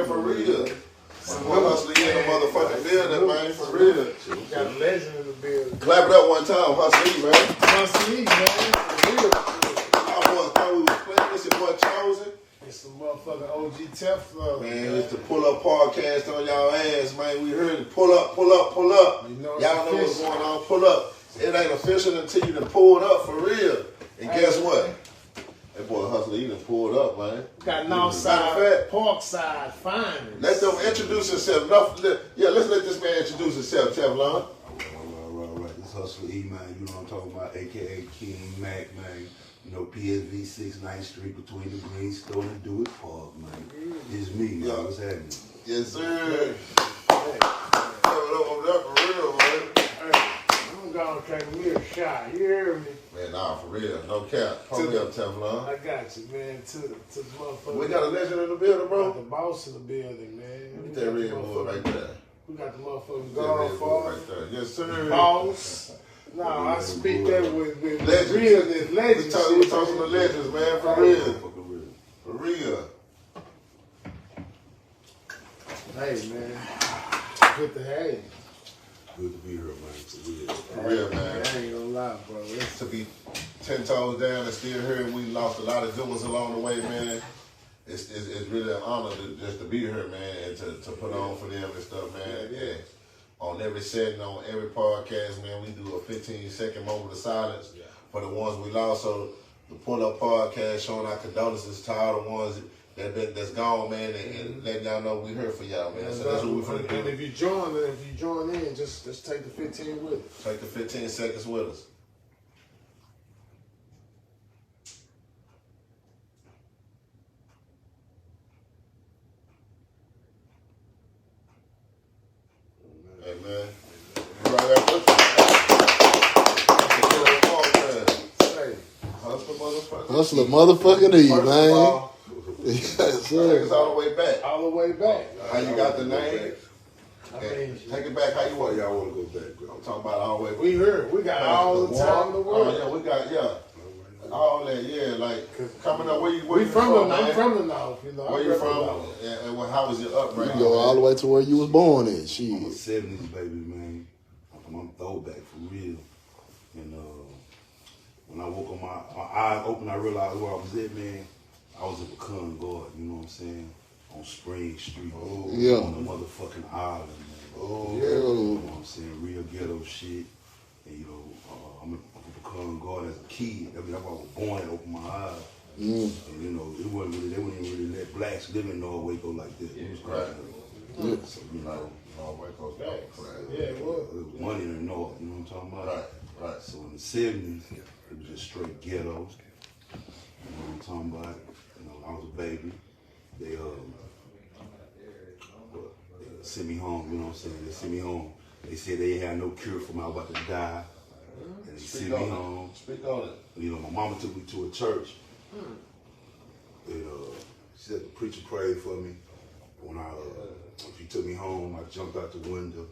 man, for real. We're hustling in the motherfucking building, man, for real. We got a legend in the building. Clap it up one time, hustling, man. Hustling, man, for real. I thought we was playing this, your boy Chosen. It's some motherfucking OG Teflon. Man, it's the Pull Up Podcast on y'all ass, man. We heard it. Pull up, pull up, pull up. You know y'all know what's going on. Pull up. It ain't official until you done pulled up for real. And guess what? That boy Hustler, he done pulled up, man. Got Northside, Parkside, fine. Let them introduce themselves. Let's let this man introduce himself, Teflon. All right. This Hustler E, man. You know what I'm talking about, a.k.a. King Mac, man. You know, PSV 69th Street between the Green Store and the Do It Park, man. It's me, man. Yeah. What's happening? Yes, sir. Up for real, man. I'm gonna take me a shot. You hear me? Man, nah, for real. No cap. Pull me up, Teflon. I got you, man. To the motherfucker. We got a legend in the building, We bro. got the boss in the building, man. Get that red bull right there. We got the motherfucking Get that red bull Godfather. right there. Yes, sir. Boss. No, I speak that with Legends. realness, legends. We talking to legends, man, for real. Fucking real. For real. Hey, man. Good to have you. Good to be here, man. For real. For real, man. I ain't gonna lie, bro. To be 10 toes down and still here, we lost a lot of good ones along the way, man. It's really an honor just to be here, man, and to put on for them and stuff, man. Yeah. On every setting, on every podcast, man, we do a 15-second moment of silence for the ones we lost. So the Pull Up Podcast showing our condolences to all the ones that's gone, man, and letting y'all know we here for y'all, man. So that's what we're finna do. And if you join in, just take the 15 with us. Take the 15 seconds with us. Hey, man. You right there with Hey, Hustler motherfucking E, man. Yes, sir. Take us all the way back. all the way back. How you got the name? I mean, Take it back how you want. Y'all want to go back, bro? I'm talking about all the way. we heard. We got all the time in the world. Oh, yeah, we got, all that, like, coming up, where you We from from, the, I'm man? from the north, you know. Where I you rep from? the north. And how was your upbringing? You go all the way to where you was born at. I'm a Shit. 70s baby, man. I'm throwback for real. And when I woke up, my eyes open, I realized where I was at, man. I was in Pecan Garden, you know what I'm saying? On Spring Street. Yeah. On the motherfucking island, man. Oh, You know what I'm saying? Real ghetto shit. And, you know, I'm in Pecan Garden as a kid. I mean, that's why I was born and opened my eyes. And, you know, they wouldn't even really let blacks live in Norwaco like that. It was crazy. So, you know. Norwaco's crazy. Yeah, it was. It was money in the north, you know what I'm talking about? Right. So in the 70s, it was just straight ghetto. You know what I'm talking about? You know, I was a baby. They sent me home, you know what I'm saying? They sent me home. They said they had no cure for me, I was about to die. And they sent me home. Speak on it. You know, my mama took me to a church. And she said the preacher prayed for me. When she took me home, I jumped out the window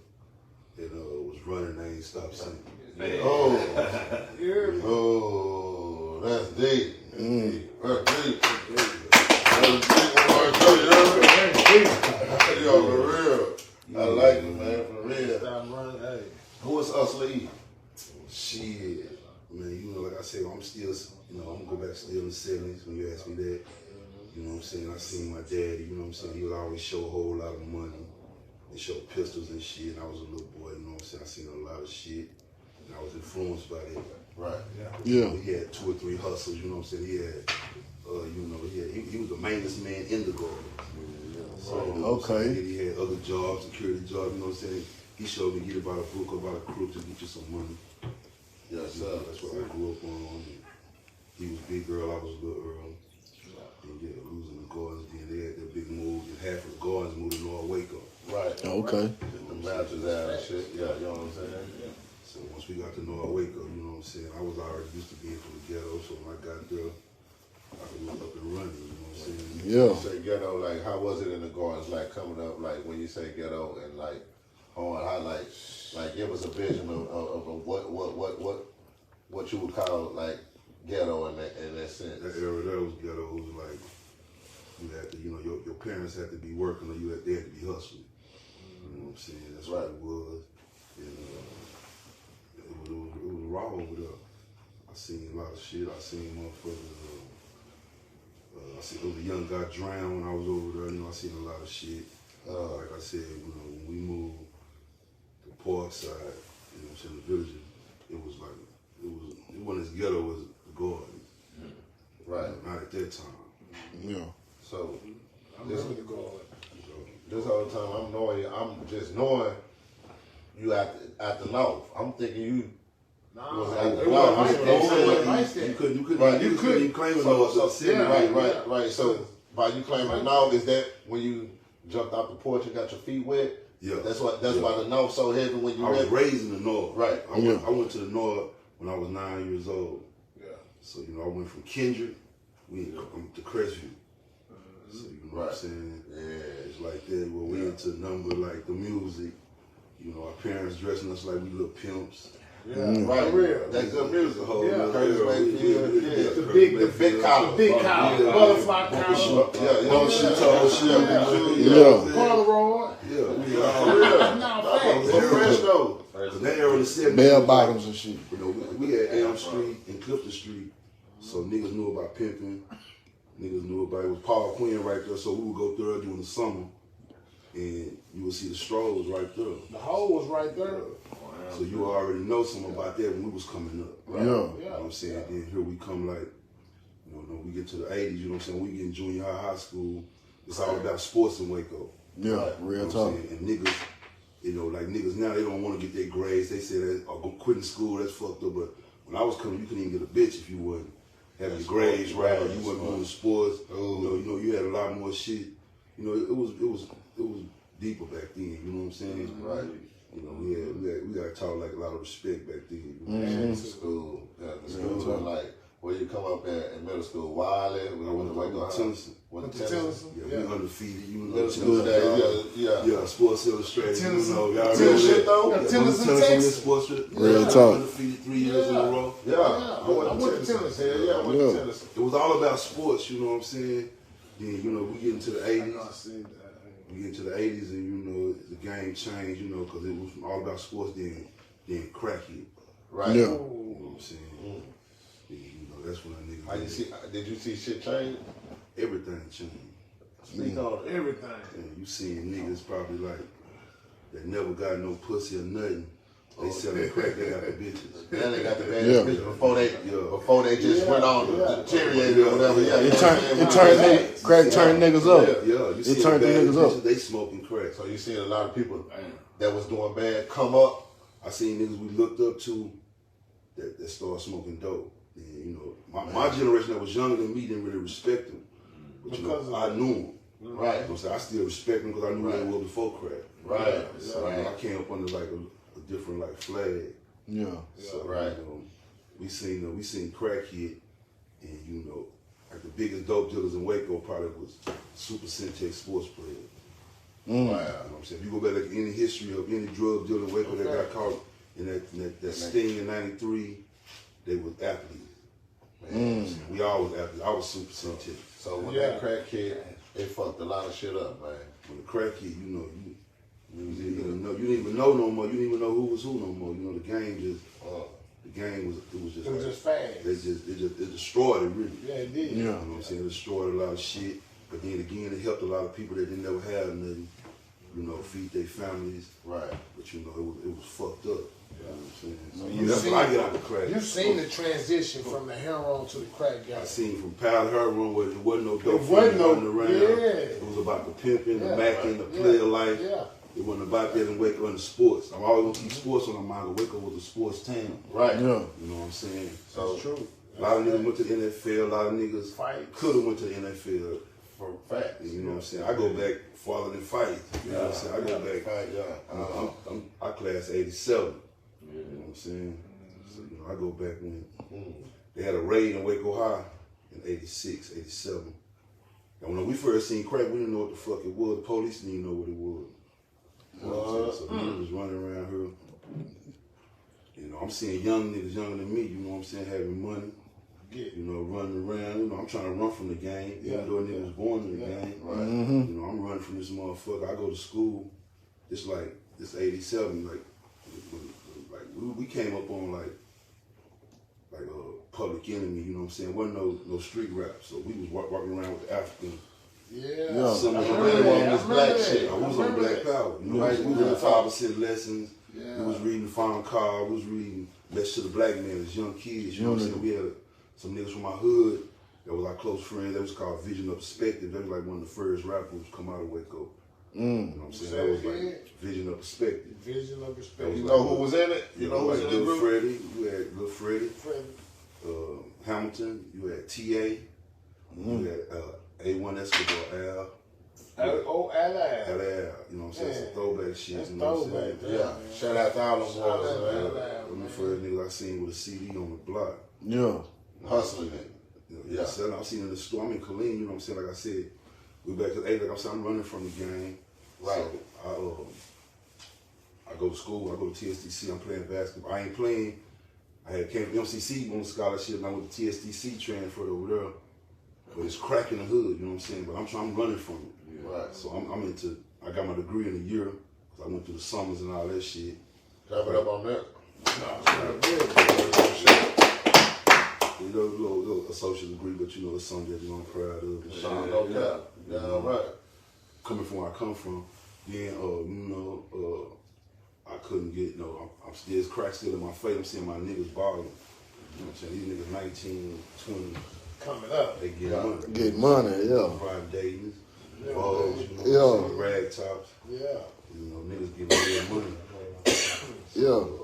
and was running. I ain't stopped singing. Oh, that's deep. That's deep. Yo, for real. I like it, man, for real. Stop running, hey. Who is Hustler E? Shit. Man, you know, like I said, I'm still, you know, I'm gonna go back still in the 70s when you ask me that. You know what I'm saying? I seen my daddy, you know what I'm saying? He would always show a whole lot of money. They show pistols and shit, and I was a little boy, you know what I'm saying? I seen a lot of shit, and I was influenced by that. Right. Yeah. He had 2 or 3 hustles, you know what I'm saying? He had, you know, he was the maintenance man in the garden. So, Okay. He had other jobs, security jobs, you know what I'm saying? He showed me get about a book about a crook to get you some money. Yes, You sir. know, that's what I grew up on. He was big girl, I was little Earl. And yeah, losing the gardens, then they had that big move, and half of the gardens moved to Norwaco. Right. Okay. The mountains out and shit. Yeah, you know what I'm saying? So once we got to Norwaco, you know what I'm saying, I was already used to being from the ghetto, so when I got there, I was up and running, you know what I'm saying? Yeah. You say ghetto, like, how was it in the gardens, like, coming up, like, when you say ghetto and, like, how, like, give us a vision of what you would call, like, ghetto in that sense. That era there was ghetto, it was like, You had to, you know, your parents had to be working or they had to be hustling. You know what I'm saying? That's what it was. And it was raw over there. I seen a lot of shit. I seen motherfuckers. I seen the young guy drown when I was over there. You know, I seen a lot of shit. Like I said, you know, when we moved to Parkside, you know, to the village, it wasn't as ghetto as the Garden. Right. Not at that time. Yeah. So I remember the Garden. this whole time I'm just knowing you at the north. I'm thinking you was at the it north. wasn't nice there. You couldn't Right. you couldn't even claim it So, the city. right. So by you claiming it now, is that when you jumped out the porch and got your feet wet? Yeah. That's why the north so heavy when you I was went. raised in the north. Right. I went to the north when I was 9 years old. Yeah. So, you know, I went from Kendrick to Crestview. So, you know what I'm saying? Yeah. It's like that. Where we into number like the music. You know, our parents dressing us like we little pimps. Yeah, Right. for real. That's good music. The whole Yeah. Curtis Mayfield, The big collar. Big collar, butterfly collar. Yeah. Corduroy. Yeah, we For all real. No, thanks. For fresh though. that era in the 70s. Bell bottoms and shit. You know, we had Elm Street and Clifton Street, so niggas knew about pimping. Niggas knew about it. Was Paul Quinn right there, so we would go through there during the summer, and you would see the strolls right there. The hole was right there. So you already know something about that when we was coming up. Yeah. You know what I'm saying? Then here we come like, you know, we get to the 80s, you know what I'm saying? We get in junior high school. It's all about sports in Waco. Yeah, real You know what talk. I'm saying? And niggas, you know, like niggas now, they don't want to get their grades. They say that, oh, quitting school, that's fucked up. But when I was coming, you couldn't even get a bitch if you wasn't having your grades right or you wasn't doing sports. You know, you had a lot more shit. You know, it was deeper back then, you know what I'm saying? Right. You know, we got taught like a lot of respect back then. You know? The school, the school, like where you come up at in middle school, Wiley, we went to Waco High. Tennyson. Went to Tennyson. Yeah, we undefeated. You know, Middle school days, yeah. Sports Illustrated. Tennyson. You know, y'all Tennyson, remember though? that? Tennyson, Tennyson Texas. Sports Real talk. Undefeated 3 years in a row. Yeah, I went to Tennyson. Yeah, I went to Tennyson. It was all about sports, you know what I'm saying? Then, you know, we get into the 80s. I see that. We get into the 80s and, you know, the game changed, you know, because it was all about sports, then crack hit. Right. Yeah. You know what I'm saying? Then, you know, that's when a nigga... Did you see shit change? Everything changed. Speak on it. Everything. And you seeing niggas probably like, that never got no pussy or nothing. They selling crack, they got the bitches. Then they got the bad Yeah. bitch before they just went on to deteriorate or whatever. Yeah, It turned crack turned niggas up. Yeah, you see It turned the bad niggas bitches, up. they smoking crack. So you see a lot of people that was doing bad come up. I seen niggas we looked up to that started smoking dope. And, you know, my generation that was younger than me didn't really respect them. But you Because know, of I knew them. Right. You know what I'm saying? I still respect them because I knew who they were before crack. Right. So you know, I came up under like a different like flag. Yeah. So Right. you know, we seen crack hit, and you know, like the biggest dope dealers in Waco probably was Super Syntex sports players. Wow. You know what I'm saying? If you go back like any history of any drug dealer in Waco that got caught in that sting in '93, they was athletes. Man, we all was athletes. I was Super Syntex. So when that crack hit, it fucked a lot of shit up, man. When the crack hit, you know, you didn't even know no more. You didn't even know who was who no more. You know, the game was just fast. It destroyed it really. Yeah, it did. Yeah. You know what I'm saying? It destroyed a lot of shit. But then again, it helped a lot of people that didn't never have nothing, you know, feed their families. Right. But you know, it was fucked up. You know what I'm saying? You That's seen- what I get out of the crack. You've seen the transition from the heroin to the crack guy. I seen from powder heroin where it wasn't no dope It wasn't no- running around. yeah. It was about the pimping, the Yeah. macking, the Yeah. player life. Yeah. It wasn't about that in Waco and the sports. I'm always gonna keep sports on my mind. Waco was a sports town. Right. Yeah. You know what I'm saying? So True. A lot of niggas went to the NFL. A lot of niggas Fights. could have went to the NFL. for facts. You know what I'm saying? I go back farther than fight. You know what I'm saying? I go back. Fact, yeah. I class 87. You know what I'm saying? So, you know, I go back when they had a raid in Waco High in 86, 87. And when we first seen crack, we didn't know what the fuck it was. The police didn't even know what it was. You know what I'm saying? So niggas was running around here. You know, I'm seeing young niggas younger than me, you know what I'm saying, having money. Get You know, running around. You know, I'm trying to run from the game. Yeah. Even though a nigga was born in the game. Right. You know, I'm running from this motherfucker. I go to school. It's like it's 87. Like we came up on like Public Enemy. You know what I'm saying? Wasn't no street rap. So we was walking around with the African. yeah. Some of I the remember on that. this I black remember shit. that. I was I on remember Black that. Power. You know, Right. we was doing 5% lessons. Yeah. We was reading Final Call. We was reading Message to the Black Man as young kids. You know what I'm saying? We had some niggas from my hood that was our close friends. That was called Vision of Perspective. That was like one of the first rappers to come out of Waco. You know what I'm saying? That was like Vision of Perspective. Vision of respect. You know who was in it? You know who was in the Lil group? Freddie. You had Lil Freddie. Fred. Hamilton. You had T.A. You had A1 Escobar, Al. Oh, Al. You know what I'm saying? It's a throwback shit. That's you know what I'm throwback. saying? Yeah. Shout out to all them Shout out boys, to man. Al. One of the first niggas I seen with a CD on the block. Yeah. Hustling it. You know, yeah, selling. I seen it in the store. I'm in Killeen, you know what I'm saying? Like I said, we back to 8. Like I'm saying, I'm running from the game. Right. So I go to school. I go to TSDC. I'm playing basketball. I ain't playing. I had came from MCC on scholarship, and I went to TSDC transferred over there. But it's cracking the hood, you know what I'm saying? But I'm running from it. Right. So I'm into. I got my degree in a year. 'Cause I went through the summers and all that shit. Drop it up on that. You know, a little associate degree, but you know, it's something that I'm proud of. and shit. No doubt. Yeah, all right. Coming from where I come from, then I couldn't get, I'm still, it's crack still in my face. I'm seeing my niggas balling. You know what I'm saying? These niggas 19, 20, Coming up. they get money. Get money, yeah. Private dating, Yeah. balls, you know what I'm saying? Rag tops. Yeah. You know, niggas getting real money. Yeah.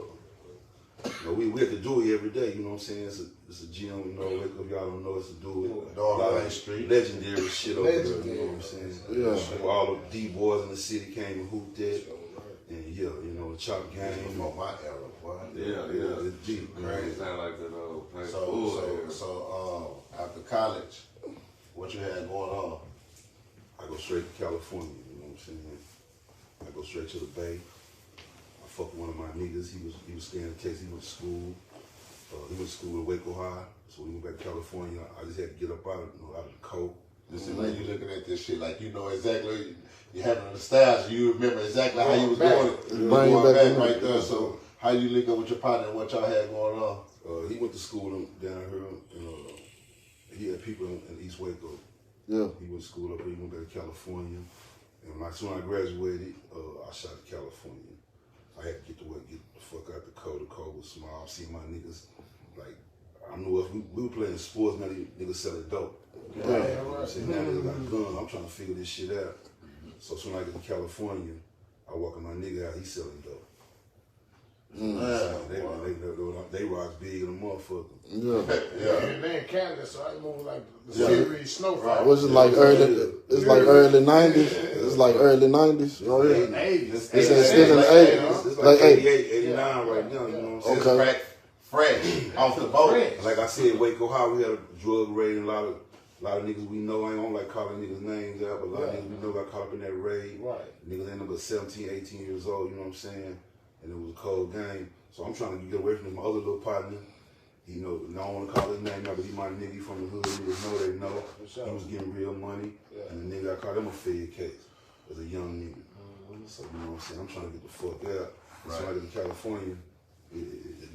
You know, we at the Dewey every day, you know what I'm saying? It's a gym, you know, wake up, y'all don't know it's a Dewey. Dog Lane Street. Legendary shit over there, you Legendary. know what I'm saying? Yeah. Where all the D-boys in the city came and hooped that. And yeah, you know, the chop game. Came on my era, boy. Yeah. It's deep, man. Crazy. Sound like that old place. So, after college, what you had going on? I go straight to California, you know what I'm saying? I go straight to the Bay. I fuck with one of my niggas. He was staying in Texas. He went to school. He went to school in Waco High. So we went back to California. I just had to get up out of the cold. This is like you looking at this shit, like you know exactly, you having a nostalgia. You remember exactly how you was doing it. You Bring you was going back back in right there. there. So how you link up with your partner and what y'all had going on? He went to school down here. He had people in East Waco. Yeah. He went to school up here. He went back to California. And as soon as I graduated, I shot to California. I had to get the fuck out the cold. The cold was small. See my niggas, like, I knew us. We were playing sports, now these niggas selling dope. You know what I'm saying? Now niggas got guns. I'm trying to figure this shit out. So soon as I get to California, I walk in my nigga out, he's selling dope. They rocks big in the motherfucker. Yeah. And then Canada, so I moved like the series Snowfall. Was it like early? It's like early 90s. It's like early 90s. Oh yeah. 80s. It's still in the 80s. It's Like like 80. 88, 89 right now, you know what I'm saying? Just crack fresh off the boat. Like I said, Waco High, we had a drug raid and a lot of niggas we know. I don't like calling niggas names out, but a lot of niggas we know got caught up in that raid. Right. Niggas ended up at 17, 18 years old, you know what I'm saying? And it was a cold game. So I'm trying to get away from my other little partner. You know, I don't want to call his name out, but he my nigga from the hood. Niggas know they know. He was getting real money. And the nigga, I called him a fed case as a young nigga. So, you know what I'm saying? I'm trying to get the fuck out. So I get to California. The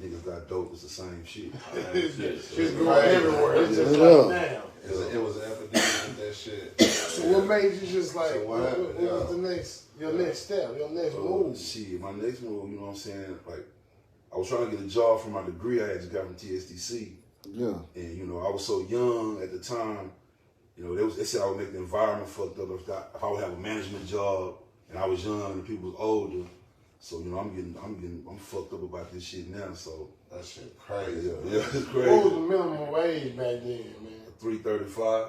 niggas got dope. It's the same shit. It's going everywhere. It's just Yeah. like, damn. It was an epidemic with that shit. So what made you just like, So what what happened, was the your next step, your next move? Shit, my next move, you know what I'm saying? Like, I was trying to get a job for my degree I had just got from TSDC. Yeah. And, you know, I was so young at the time, you know, they said I would make the environment fucked up if I would have a management job and I was young and people was older. So, you know, I'm fucked up about this shit now, so. That shit crazy. Yeah, it's What was crazy. the minimum wage back then, man? $3.35.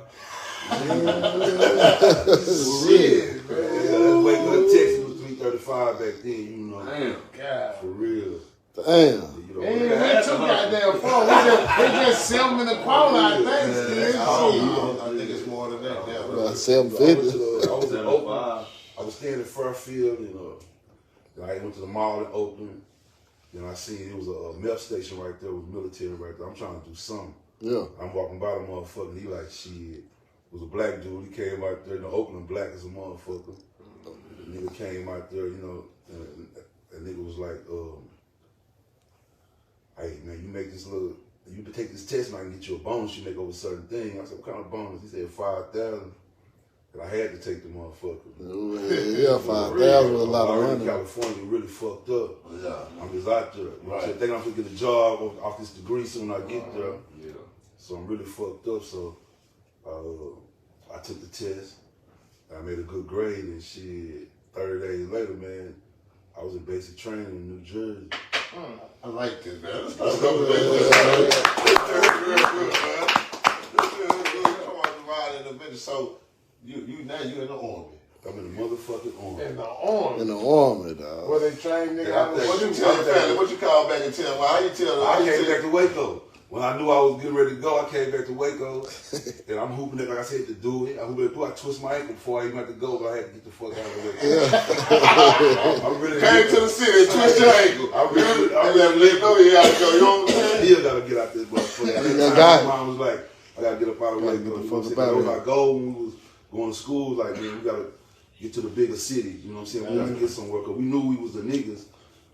Shit, man. Yeah, Waco, Texas was $3.35 back then, you know. Damn. God. For real. Damn. You know, And we too goddamn far. We just sell them in the corner, I think, still. I think it's more than that. Yeah. About So I went 750. to I was in Oakland. 75. I was staying in Fairfield, and then I went to the mall in Oakland. Then I seen it was a meth station right there, it was military right there. I'm trying to do something. Yeah. I'm walking by the motherfucker, and he like, shit. It was a black dude. He came out there in the Oakland, black as a motherfucker. The nigga came out there, you know, and that nigga was like, hey, man, you make this little, you can take this test and I can get you a bonus. You make over a certain thing. I said, what kind of bonus? He said 5,000. And I had to take the motherfucker. Yeah, 5,000 was a lot of in money. California really fucked up. Yeah. I'm just out there. Right. So I think I'm gonna get a job off this degree soon when I get there. Yeah. So I'm really fucked up. So I took the test. I made a good grade and shit. 30 days later, man, I was in basic training in New Jersey. I like this, man. Let's Let's go. go, man. Come on, ride in a minute. So you now you in the army. I'm in the motherfucking army. In the arm. In the army, dog. Where they train nigga Yeah, how to What you shoot. tell your family? What you call back and tell them? How you tell them? I came back to Waco. When I knew I was getting ready to go, I came back to Waco. And I'm hooping it like I said to do it. I hooped it, I twist my ankle before I even had to go, but I had to get the fuck out of Waco. I'm really Came to the city, twist your ankle. I'm really Let go. You gotta go. You know what I'm saying? Still gotta get out this motherfucker. Yeah, got it. My mom was like, I gotta get up out of Gotta Waco. get the You know what I'm fuck saying? up That out was of my goal when we was going to school. Like, man, we gotta get to the bigger city. You know what I'm saying? We gotta get somewhere. Cause we knew we was the niggas,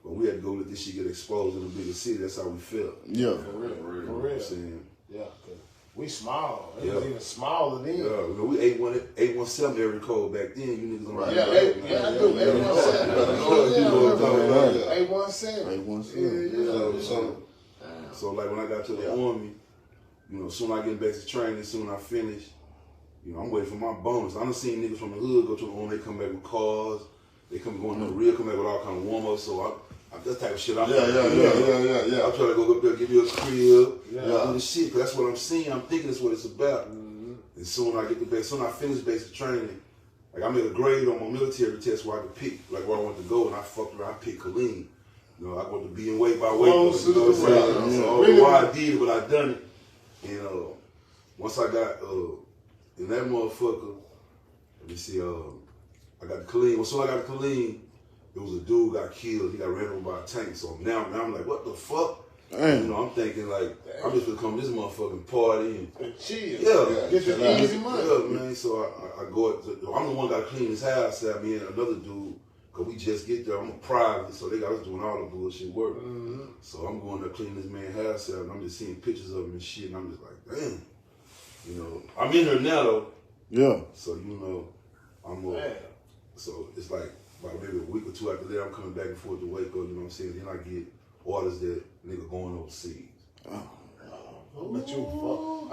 but we had to go let this shit get exposed in the bigger city. That's how we felt. Yeah. For real. For You know what real. I'm saying? Yeah, 'cause we small. It Yeah. was even smaller then. Yeah, you know, we 817 every code back then. You niggas on Right. Yeah, I do. 817. You know what I'm talking about. Yeah. 817. 817. Yeah. So like when I got to the army, you know, soon I get in basic training, soon I finish, you know, I'm waiting for my bonus. I done seen niggas from the hood go to the army, they come back with cars, they come going to the real, come back with all kind of warm-ups, so I'm that type of shit. I'm Yeah. I'm trying to go up there, give you a crib, Yeah. do the shit, 'cause that's what I'm seeing. I'm thinking that's what it's about. And soon I get the base, soon I finish basic training, like I made a grade on my military test where I could pick, like where I want to go, and I fucked around, I picked Killeen. You know, I want to be in way by way. Close to the So I don't know why I did it, but I done it. And once I got in that motherfucker, let me see, I got the Killeen. Well, soon I got the Killeen, it was a dude got killed. He got ran over by a tank. So now I'm like, what the fuck? Damn. You know, I'm thinking like, I'm just gonna come to this motherfucking party and Chill. Yeah. Get the easy money. yeah, man. So I go up to, I'm the one that got to clean his house out, me and another dude, cause we just get there. I'm a private, so they got us doing all the bullshit work. So I'm going to clean this man's house out, and I'm just seeing pictures of him and shit, and I'm just like, damn. You know, I'm in there now though, Yeah. so you know, I'm Man. so it's like about maybe a week or two after that, I'm coming back and forth to Waco. You know what I'm saying? Then I get orders that nigga going overseas. I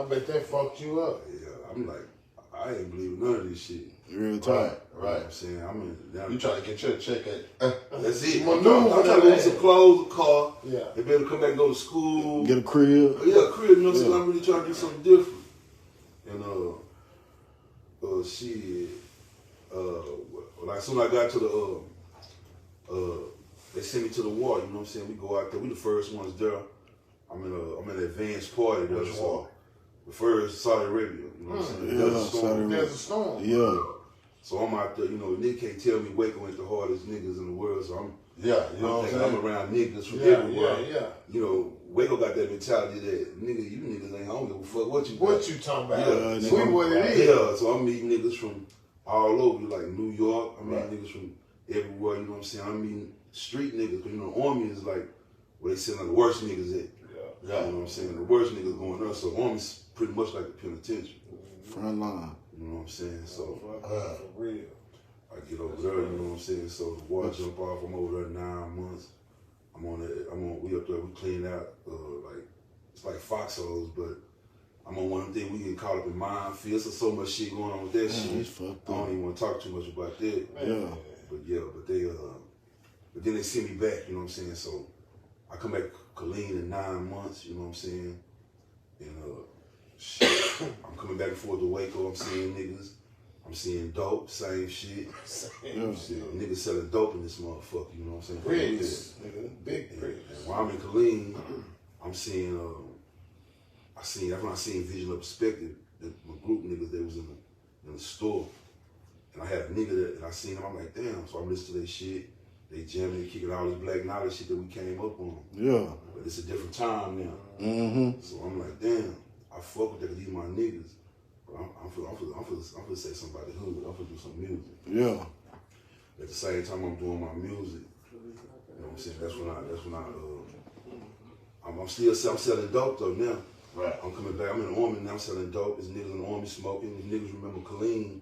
bet that fucked you up. Yeah, I'm like, I ain't believing none of this shit. Real Right, time. You know what right. I'm saying? I'm in now. You trying to get your check at? That's it. Maneuver I'm trying to that go get ass. some clothes, a car. Yeah. They better come back and go to school. Get a crib. Yeah, crib, you know what I'm saying? Yeah. I'm really trying to do something different. And shit. Like soon I got to the they sent me to the war, you know what I'm saying? We go out there, we the first ones there. I'm in an advanced party there. Which war? The first Saudi Arabia, you know what I'm saying? Yeah, Desert Storm. Saudi Arabia. There's a storm. Yeah. So I'm out there, you know, Nick can't tell me Waco ain't the hardest niggas in the world, so I'm Yeah, you know I'm what I'm thinking I'm saying? around niggas from Yeah, everywhere. yeah. You know, Waco got that mentality that nigga, you niggas ain't, I don't give a fuck what you got. What you talking about? Yeah, See nigga, what it is. Yeah, so I'm meeting niggas from all over, like New York. I'm meeting Right. niggas from everywhere, you know what I'm saying? I'm meeting street niggas, because, you know, Army is like where they send like the worst niggas at. Yeah. You know what I'm saying? The worst niggas going there, so Army's pretty much like the penitentiary. Front line. You know what I'm saying? So For real. I get over there, you know what I'm saying? So the water jump off, I'm over there 9 months. We up there, we clean out, it's like foxholes, but I'm on one of them things, we get caught up in minefields. There's so much shit going on with that Man, shit. it's fucked I don't up. even want to talk too much about that. Yeah. But then they send me back, you know what I'm saying? So I come back clean in 9 months, you know what I'm saying? And shit, I'm coming back and forth to Waco, I'm seeing niggas. I'm seeing dope, same shit. Yeah. Shit, niggas selling dope in this motherfucker, you know what I'm saying? Bricks. Nigga, big And bricks. while I'm in Killeen, I'm seeing, that's when I seen Vision of Perspective, my group niggas that was in the store. And I had a nigga that, and I seen him, I'm like, damn, so I'm listening to their shit. They jamming, they kicking all this black knowledge shit that we came up on. Yeah. But it's a different time now. Mm-hmm. So I'm like, damn. I fuck with that 'cause these my niggas. But I'm finna say something about the hood. I'm finna do some music. Yeah. At the same time I'm doing my music, you know what I'm saying? That's when I'm selling dope though now. Right. I'm coming back. I'm in the army now. I'm selling dope. There's niggas in the army smoking. These niggas remember Kaleem.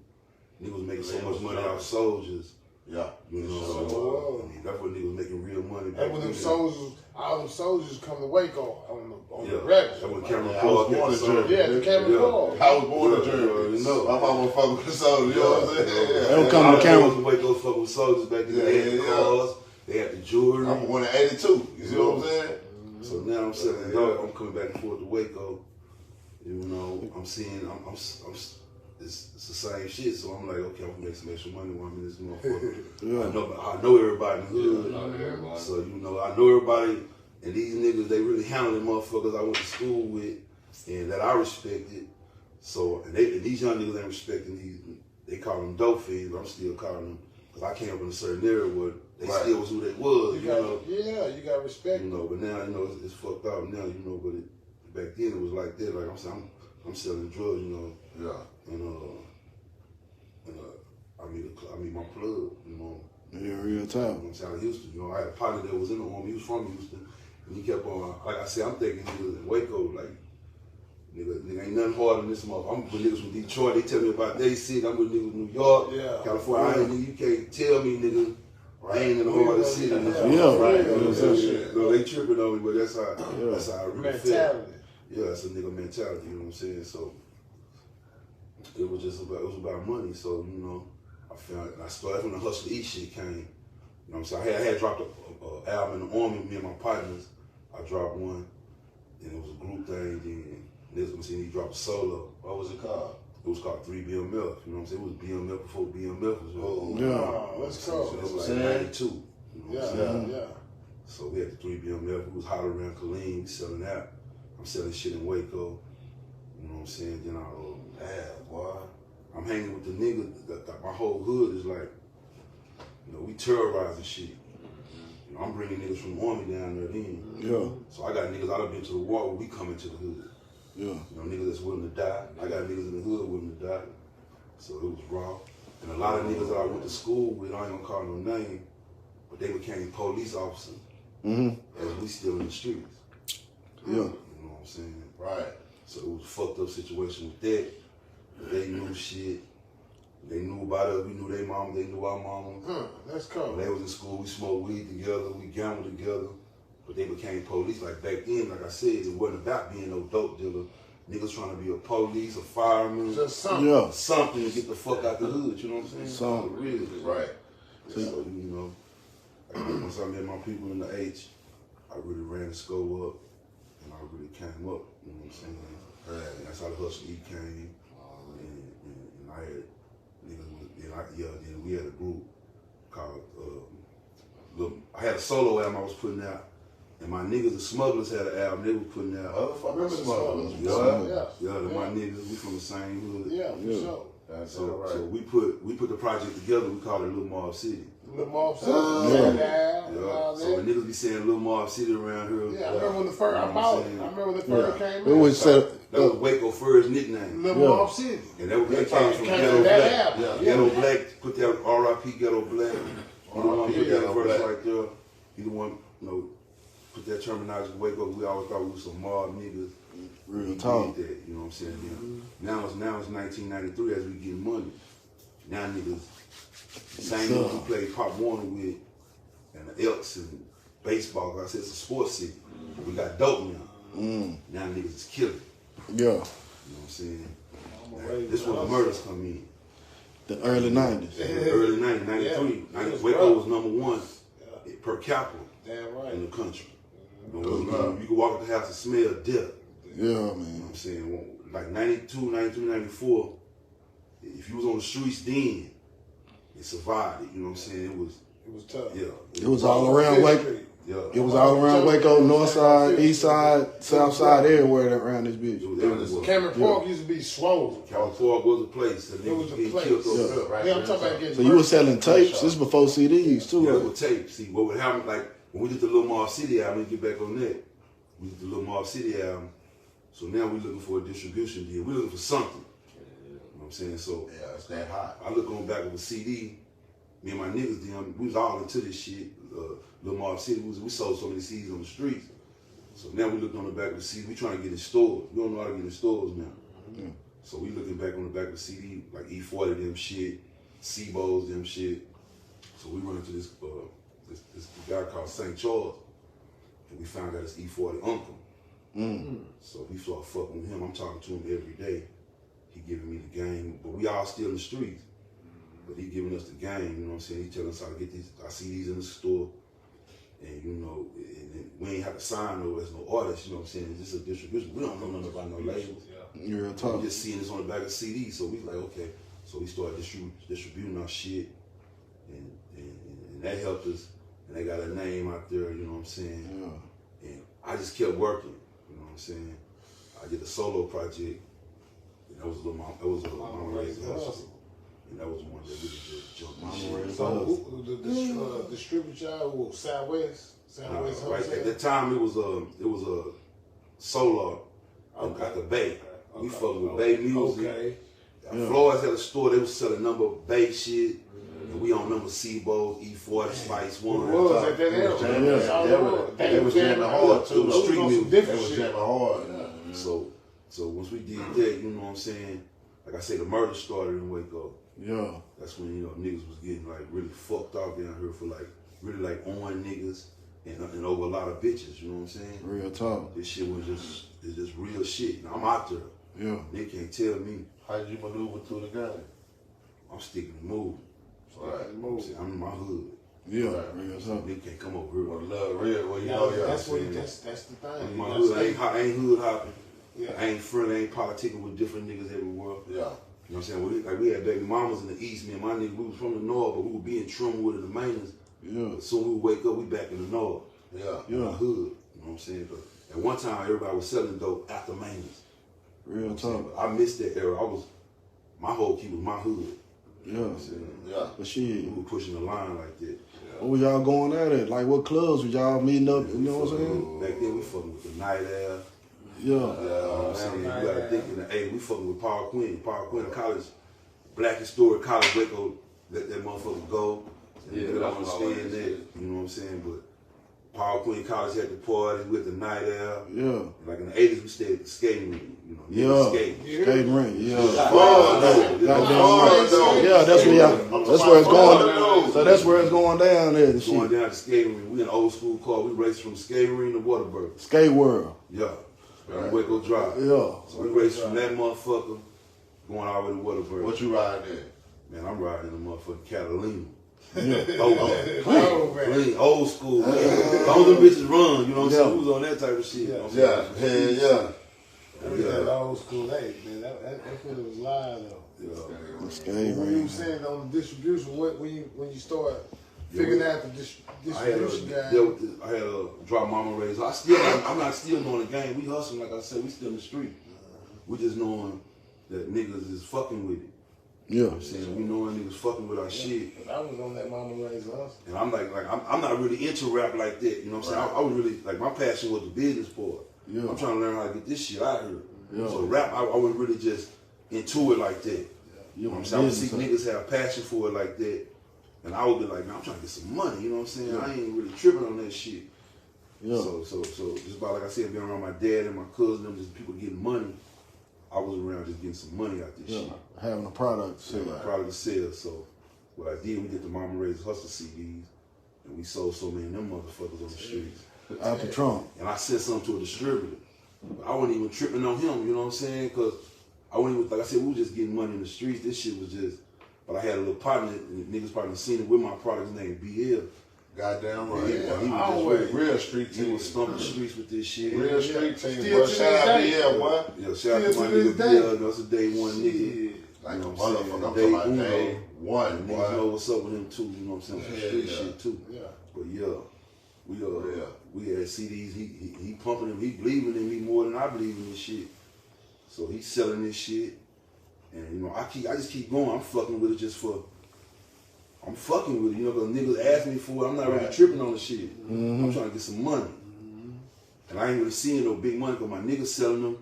Niggas making so much money off soldiers. Yeah. You know, So, that's what niggas making real money. And when them soldiers, all them soldiers come to Waco on the That's regular. when Cameron Yeah, I was Park born in Jersey. Yeah, the Cameron Park. I was born in Yeah, Jersey. you know. My mama fuck with the soldiers, you know what I'm saying? They Yeah. don't come to Cameron. Waco fuck with soldiers back then. They had the cars. They had the jewelry. I'm born in 82. You see what I'm saying? So now I'm selling dope. I'm coming back and forth to Waco. You know, I'm seeing, it's the same shit. So I'm like, okay, I'm gonna make some extra money while I'm in this motherfucker. Yeah. I know everybody in the hood. So, you know, I know everybody. And these niggas, they really handling motherfuckers I went to school with and that I respected. So, and these young niggas ain't respecting these. They call them dope fiends, but I'm still calling them, because I came up in a certain area where they still was who they was, you know. Yeah, you got respect. You know, but now, you know, it's fucked up now, you know, but back then it was like that. Like I'm saying, I'm selling drugs, you know. Yeah. And I meet my plug, you know. Yeah, real You time. know what I'm saying? Houston, you know, I had a partner that was in the army. He was from Houston, and he kept on. Like I said, I'm thinking niggas in Waco, like nigga ain't nothing harder than this motherfucker. I'm with niggas from Detroit. They tell me about their city. I'm with niggas from New York, California. You can't tell me, nigga. I ain't in the hardest city. Yeah, right. No, they tripping on me, but that's how I really feel. Mentality. Yeah, that's a nigga mentality. You know what I'm saying? So it was about money. So you know, I started when the Hustle Eat shit came. You know what I'm saying? I had dropped a album in the army. Me and my partners. I dropped one, and it was a group thing. Then he dropped a solo. What was it called? It was called 3 BMF. You know what I'm saying? It was BMF before BMF was. Yeah. Let's So go. it was like 92. You know what I'm saying? Yeah. So we had the 3 BMF. We was hollering around Kaleem. We selling that. I'm selling shit in Waco. You know what I'm saying? Then Damn, boy. I'm hanging with the niggas. That my whole hood is like, you know, we terrorizing shit. You know, I'm bringing niggas from the army down there then. Yeah. So I got niggas, I done been to the war where we come into the hood. Yeah. You know, niggas that's willing to die. I got niggas in the hood willing to die. So it was raw. And a lot of niggas that I went to school with, I ain't gonna call no name, but they became police officers. As we still in the streets. Yeah. You know what I'm saying? Right. So it was a fucked up situation with that. They knew shit. They knew about us. We knew their mama. They knew our mama. Let's go. When they was in school, we smoked weed together. We gambled together. But they became police. Like back then, like I said, it wasn't about being no dope dealer. Niggas trying to be a police, a fireman, Just something. Yeah. something to get the fuck out the hood. You know what I'm saying? Something. Really. Right. So, you know, once I met my people in the H, I really ran the score up, and I really came up. You know what I'm saying? And that's how the Hustle E came. And I had niggas, then we had a group called, I had a solo album I was putting out, and my niggas, the Smugglers, had an album they were putting out. Motherfucking smugglers, Yeah, boy. they're my niggas, we from the same hood. Yeah, for sure. That's all right. So we put the project together, we called it Lil Mob City. Lil Mob City. Yeah. All So that. the niggas be saying Lil Mob City around here. Yeah, I remember when the first, I bought it. I remember when the first came It out. was That was Waco first nickname. Lil Yeah. Mob City. And that came from Came Ghetto from Black. that album. Yeah. Ghetto Black, put that R.I.P. Ghetto Black. You the one put that Ghetto verse Black. right there. You the one, you know, put that terminology Waco. We always thought we was some mob niggas. Real We talk. did that, you know what I'm saying? Now it's 1993 as we get money. Now niggas, same niggas who played Pop Warner with, and the Elks and baseball. Like I said, it's a sports city. We got dope now. Now niggas is killing. Yeah. You know what I'm saying? This is when the murders come in. The early 90s. Early 90s, 93. Yeah. Waco was #1 per capita Damn right. in the country. You could walk up the house and smell death. Yeah, You know man. what I'm saying? Like 92, 93, 94, if you was on the streets then, it survived it. You know what I'm saying? It was tough. yeah. It was all around Waco. Yeah. It was all around Waco, north side, east side, south side, everywhere around this bitch. It was everywhere. Cameron Park used to be swollen. California was a place that It was niggas a getting place. killed over. Right. Yeah, I'm talking about getting So you were selling tapes? This before CDs too, Yeah, right? with tape. See, what would happen, like, when we did the Lil Mob City album, let me get back on that. We did the Lil Mob City album. So now we looking for a distribution deal. We looking for something. You know what I'm saying? So Yeah, it's that hot. I look on back of a CD. Me and my niggas, we was all into this shit. Lil Mob City, we sold so many CDs on the streets. So now we look on the back of the CD. We trying to get in stores. We don't know how to get in stores now. Mm-hmm. So we looking back on the back of the CD, like E40 them shit, Seabos them shit. So we run into this guy called St. Charles, and we found out it's E40 uncle. So we started fucking with him. I'm talking to him every day. He giving me the game, but we all still in the streets. But he giving us the game, you know what I'm saying? He telling us how to get these. I see these in the store, and you know, and we ain't have to sign no as no artist, you know what I'm saying? It's just a distribution. We don't know nothing about no labels. Real talk. We just seeing this on the back of CD, so we like, okay. So we started distributing our shit, and that helped us. And they got a name out there, you know what I'm saying? Yeah. And I just kept working, you know what I'm saying? I did a solo project, and that was a Mama Raised Hustle. And that was one that really just jumped my shit. So who distribute y'all? Southwest Right Wholesale? at that time, it was a Solar at the Bay. We fucking with Bay Music. Okay. Floyd's had a store. They was selling number of Bay shit. And we on number Seabos, E40, Spice One. What was at that era? They was jamming hard too. Street Street music. They different was shit. jamming hard. So once we did that, you know what I'm saying? Like I say, the murder started in Waco. Yeah. That's when, you know, niggas was getting like really fucked off down here for like really like on niggas and over a lot of bitches, you know what I'm saying? Real talk. This shit was just real shit. And I'm out there. Yeah. They can't tell me. How did you maneuver through the game? I'm sticking to move. Right. I'm in my hood. Yeah. Right. Real So talk. they can't come over here. Or love real? Well, you know, yeah. That's the I'm thing. in my hood. I ain't hood hopping. Yeah. I ain't friendly. I ain't politicking with different niggas everywhere. Yeah. You know what I'm saying? We had baby mamas in the east. Me and my nigga, we was from the north, but we would be in Trumwood and the Mainers. Yeah. But soon we would wake up, we back in the north. Yeah. In the Yeah. hood. You know what I'm saying? But at one time, everybody was selling dope after Mainers. Real talk. I missed that era. My whole key was my hood. Yeah. You know what I'm saying? Yeah. But We shit, were pushing the line like that. what was y'all going at it? Like what clubs was y'all meeting up? You know what I'm saying? Back then, we fucking with the Night Air. Yeah. You know what I'm saying? You gotta think in the A, we fucking with Paul Quinn. Paul Quinn College, Black Historic College, Waco, let that motherfucker go. And Yeah, you don't that's what I understand always that. said. You know what I'm saying? But Paul Quinn College had the party with the Night Air. Yeah. Like in the 80s, we stayed at the skating rink. You know, Yeah. skating. Skating rink. Yeah. Goddamn. Yeah, that's where it's going. So that's where it's going down there. The Going shit. down the skating rink. We in an old school car. We raced from the skating rink to Waterbury. Skate World. Yeah. On Waco Drive. Yeah. So we raced from that motherfucker going all the way to Waterbury. What you riding in? Man, I'm riding in a motherfucking Catalina. Oh, man. Clean, old school. All them bitches run, you know what I'm saying? We was on that type of shit. You know what I'm Yeah. saying? Hell yeah. That was that old school days, man. That feeling was live though. Yeah. Skate When you ring. saying on the distribution, when you start figuring out the distribution guy. I had a drop Mama Raised. I'm not still knowing the game. We hustling, like I said, we still in the street. We just knowing that niggas is fucking with it. Yeah. You know what I'm saying? We knowing niggas fucking with our shit. I was on that Mama Raised Hustle. And I'm like I'm not really into rap like that. You know what I'm saying? I was really, like, my passion was the business part. Yeah. I'm trying to learn how to get this shit out here. Yeah. So rap, I wasn't really just into it like that. You You know what I'm saying? I would see niggas have passion for it like that. And I would be like, man, I'm trying to get some money. You know what I'm saying? I ain't really tripping on that shit. Yeah. So just about, like I said, being around my dad and my cousin, them just people getting money. I was around just getting some money out this Yeah. shit. Having a product. So Shit. I'm proud of the sales. So what I did, we did the Mama Raised Hustle CDs, and we sold so many of them motherfuckers on the streets. After Trump. And I sent some to a distributor. But I wasn't even tripping on him, you know what I'm saying? Because I wasn't even, like I said, we were just getting money in the streets. This shit was just, but I had a little partner, and niggas probably seen it with my product, his name BL. Goddamn right. Yeah, he was always. just Real street He team. was stumping the streets with this shit. Real street team. Still Boy, to shout out this day. BL, boy. Yeah, shout out to my Still to nigga this day. BL. That's a day one nigga. Like You a know what I'm saying? motherfucker. I'm Day talking about uno. day one, And niggas know boy. what's up with him too, you know what I'm saying? Some Yeah, street yeah. shit too. Yeah. But yeah, Yeah. we had CDs. He pumping them. He believing in me more than I believe in this shit. So he's selling this shit, and you know I just keep going. I'm fucking with it just for. I'm fucking with it, you know, because niggas ask me for it. I'm not really Right. tripping on the shit. I'm trying to get some money, and I ain't really seeing no big money because my niggas selling them.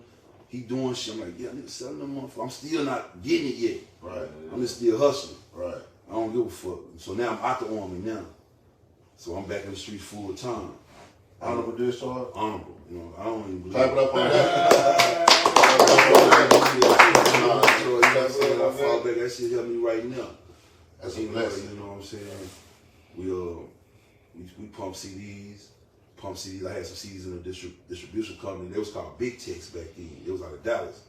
he doing shit. I'm like, yeah, nigga, selling them motherfuckers. I'm still not getting it yet. Right. I'm just still hustling. Right. I don't give a fuck. So now I'm out the army now. So I'm back in the streets full time. Honorable discharge. Honorable. You know, I don't even believe Clap it up on that. I fall back. That shit help me right now. That's a blessing. You know what I'm saying? We pump CDs. I had some CDs in a distribution company. They was called Big Tex back then. It was out of Dallas.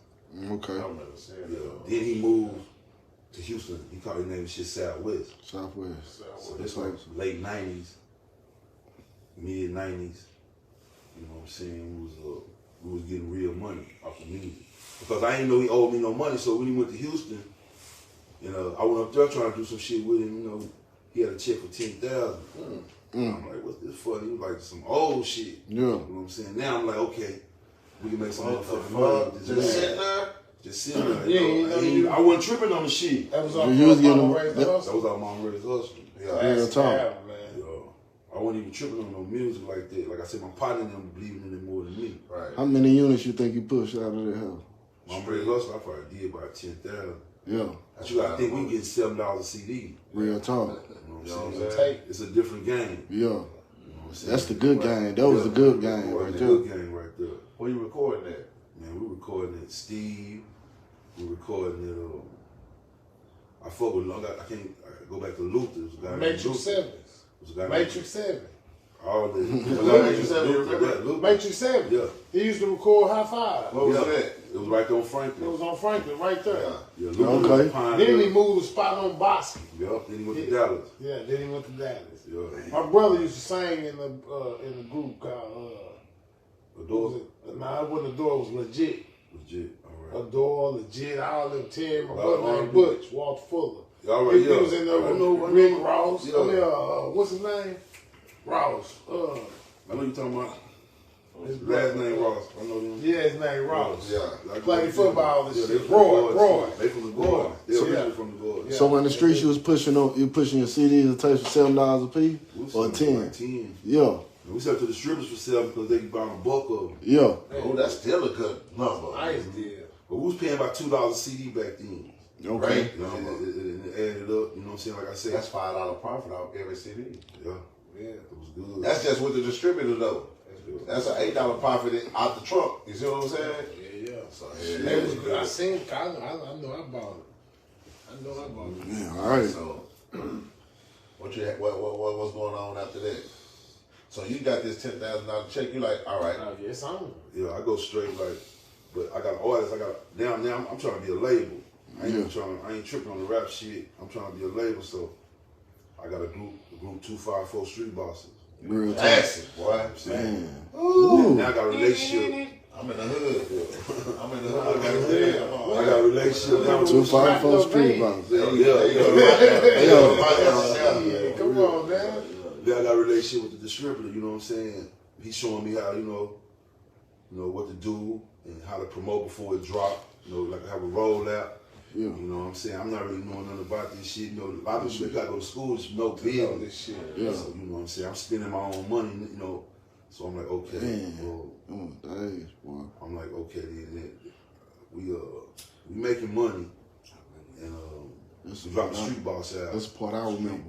Okay. I remember saying Yeah. that. Then he moved to Houston. He called his name shit Southwest. Southwest. So this like late 90s, mid 90s. You know what I'm saying? We was getting real money off of music. Because I didn't know he owed me no money. So when he went to Houston, you know, I went up there trying to do some shit with him. You know, he had a check for $10,000. I'm like, what's this for? He was like some old shit. Yeah. You know what I'm saying? Now I'm like, okay, we can make some motherfucking Fuck. money with this. Just man. sitting there. Just sitting there. Yeah, you know, you know, I wasn't tripping on the shit. That was You our was getting Mama them- Raised that- Us. That was our mom raised hustle. Yeah. Real Classic talk. album, man. I wasn't even tripping on no music like that. Like I said, my partner and them believing in it more than me. Right. How many units you think you pushed out of that house? My raised hustle, I probably did about 10,000. Yeah. But you gotta think we getting $7 a CD. Real talk. You know You know what I'm what I'm saying? saying? It's a different game. Yeah. You know what I'm saying? That's the good game. That was the good game Right right the there. good game right there. Where you recording that? Man, we recording it Steve. We recording it. I fuck with. I can't go back to Luther. It was a guy named Matrix Luther. 7. It was a guy named Matrix 7. All the Matrix 7, you remember? Yeah, Luther. Matrix 7. Yeah. He used to record High Five. What was Yeah. that? It was right there on Franklin. It was on Franklin, right there. Yeah. Yeah, Luther was Okay. a pioneer. Then he moved the spot on Bosky. Yup. Then he went to Dallas. Yeah, then he went to Dallas. Yeah. My brother used to sing in the group called The what door was it? Nah, it wasn't the door. It was legit. legit. All right. Adore, legit, all them Terry. My All brother named right. Butch, Walter Fuller. All right. He Yeah. was in there I with know. Rick Ross. Yeah. I mean, what's his name? Ross. I know you talking about. His last name Ross. I know them. Yeah, his name Ross. Yeah. Like, Played football and yeah, shit. they from Roy, the Roy. Gordons. They from the Gordons. They're Yeah. originally from the Gordons. Yeah. So in the streets, you was pushing your CDs and tapes for $7 a piece We was or selling 10. like 10. Yeah. And we sell to the strippers for 7 because they can buy a bulk of them. Yeah. Oh, that's still a good number. Nice deal. But we was paying about $2 a CD back then. Okay. Right. You know, it added up. You know what I'm saying? Like I said, That's $5 profit off every CD. yeah, Yeah. it was good. That's just with the distributor though. That's an $8 profit out the trunk. You see what I'm saying? Yeah. So It was good. I seen it. I know I bought it. I know I bought it. Yeah, all right. So what's going on after that? So you got this $10,000 check. You like, all right. Oh, yes, I'm. Yeah, I go straight like, but I got an artist. Now I'm trying to be a label. I ain't tripping on the rap shit. I'm trying to be a label. So I got a group 254 Street Bosses. Real talk. Classic, boy. Man. Now I got a relationship. I'm in the hood. I'm in the hood. I got a hood. I got a relationship now. 254 Street Box. Yeah, come on, man. Then I got a relationship with the distributor, you know what I'm saying? He's showing me how, you know what to do and how to promote before it drop, like have a rollout. Yeah. You know what I'm saying? I'm not really knowing nothing about this shit. A lot of people gotta go to school, just know business. This shit. Yeah. So, you know what I'm saying? I'm spending my own money, So I'm like, okay, Man. well, Oh, days, boy. I'm like, okay, then we making money, and we dropped the Street Boss out. That's the part I remember.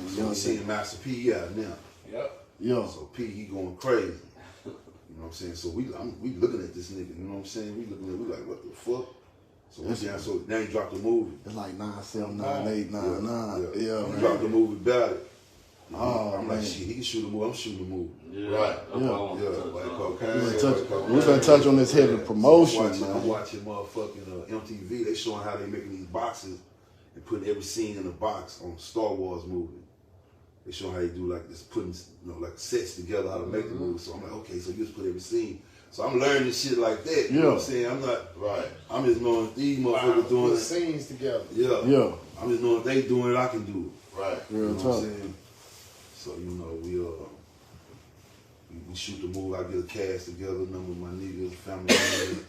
So we seeing Master P out now. Yep. Yeah. So P, he going crazy. You know what I'm saying? So we looking at this nigga. You know what I'm saying? We like, what the fuck? So now he dropped the movie. It's like 9798999. Yeah. He dropped the movie about it. Oh, I'm man. like, shit, he can shoot a movie. I'm shooting a movie. Yeah. Right. We're gonna touch on this heavy promotion, I'm man. watching motherfucking MTV. They showing how they making these boxes and putting every scene in a box on a Star Wars movie. They showing how they do like this, putting like sets together, how to make the movie. So I'm like, okay, so you just put every scene. So I'm learning shit like that. You know what I'm saying? I'm not Right. I'm just knowing these motherfuckers doing Put it. scenes together. Yeah. Yeah. I'm just knowing if they doing it, I can do it. Right. You Real know what I'm talk. saying? So we shoot the movie. I get a cast together, number of my niggas, family members.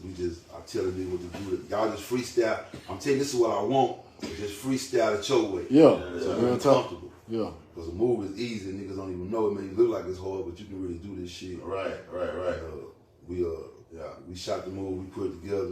we just I tell the nigga what to do. Y'all just freestyle. I'm telling you, this is what I want. Just freestyle it your way. Yeah. So Real I'm talk. comfortable. Yeah. Because the move is easy. Niggas don't even know it. Man, it look like it's hard, but you can really do this shit. Right. We Yeah. We shot the movie, we put it together,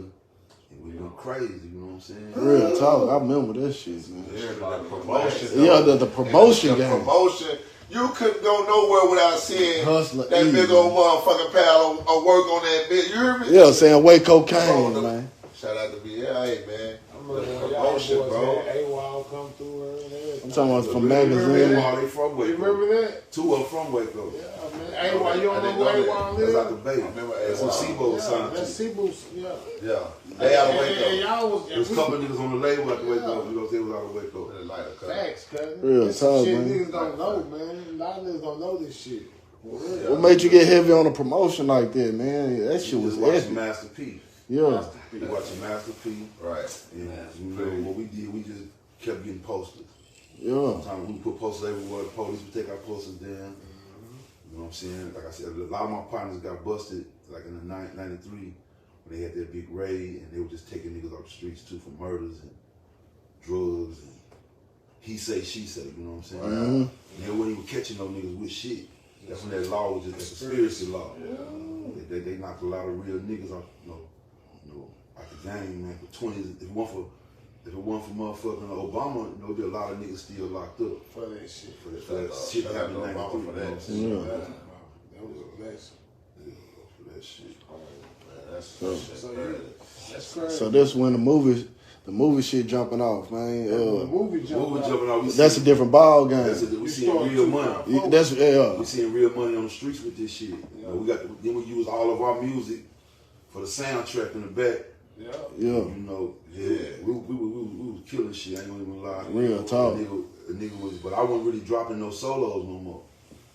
and we went crazy. You know what I'm saying? Real talk. I remember that shit, man. Yeah, the promotion. Yeah, the promotion the game. promotion. You couldn't go nowhere without seeing Hustler that easy. big old motherfucking pal of work on that bitch. You hear me? Yeah, saying Way Cocaine, Oh, man. Shout out to BLA, man. I remember The when promotion, y'all boys bro. had AWOL come through her and everything. I'm talking about from Remember magazine. that? They from You Waco. remember that? Two of them from Waco. Yeah, man. AWOL, you don't know who I didn't know AWOL That's is? out the Bay. remember That's what AWOL. Sebo signed Yeah, that's to. Cebu's, yeah. Yeah. They out of And Waco. y'all was, There was a couple of niggas on the label out the Waco. Yeah. You know, they was out of Waco. facts, cousin. Real That's some talk, shit man. niggas don't know, man. A lot of niggas don't know this shit. For real. What made you get heavy on a promotion like that, man? That shit We was just watching epic. Master P. Yeah. We watching Master P. Right. And you know what we did, we just kept getting posters. Yeah. Sometimes we put posters everywhere. The police would take our posters down. You know what I'm saying? Like I said, a lot of my partners got busted, like in the 93, when they had that big raid, and they were just taking niggas off the streets too for murders and drugs and he say, she say. You know what I'm saying? Mhm. And they weren't even catching no niggas with shit. That's when that law was just a conspiracy law. They knocked a lot of real niggas off, you know, out the game, man. For 20s, if it weren't for motherfucking Obama, you know, there'd be a lot of niggas still locked up For that shit. for that shit that happened in 93. Obama for You know that. what I'm saying? Yeah. That was a blessing. Yeah, for that shit. That's crazy. So that's when the movie shit jumping off, man. the movie Movie jumped jumping out. That's a different ball game. We seeing real money. That's yeah. We seeing real money on the streets with this shit. You know, then we use all of our music for the soundtrack in the back. Yeah. Yeah. You know, we was killing shit. I ain't gonna even lie. Real talk. A nigga was, but I wasn't really dropping no solos no more.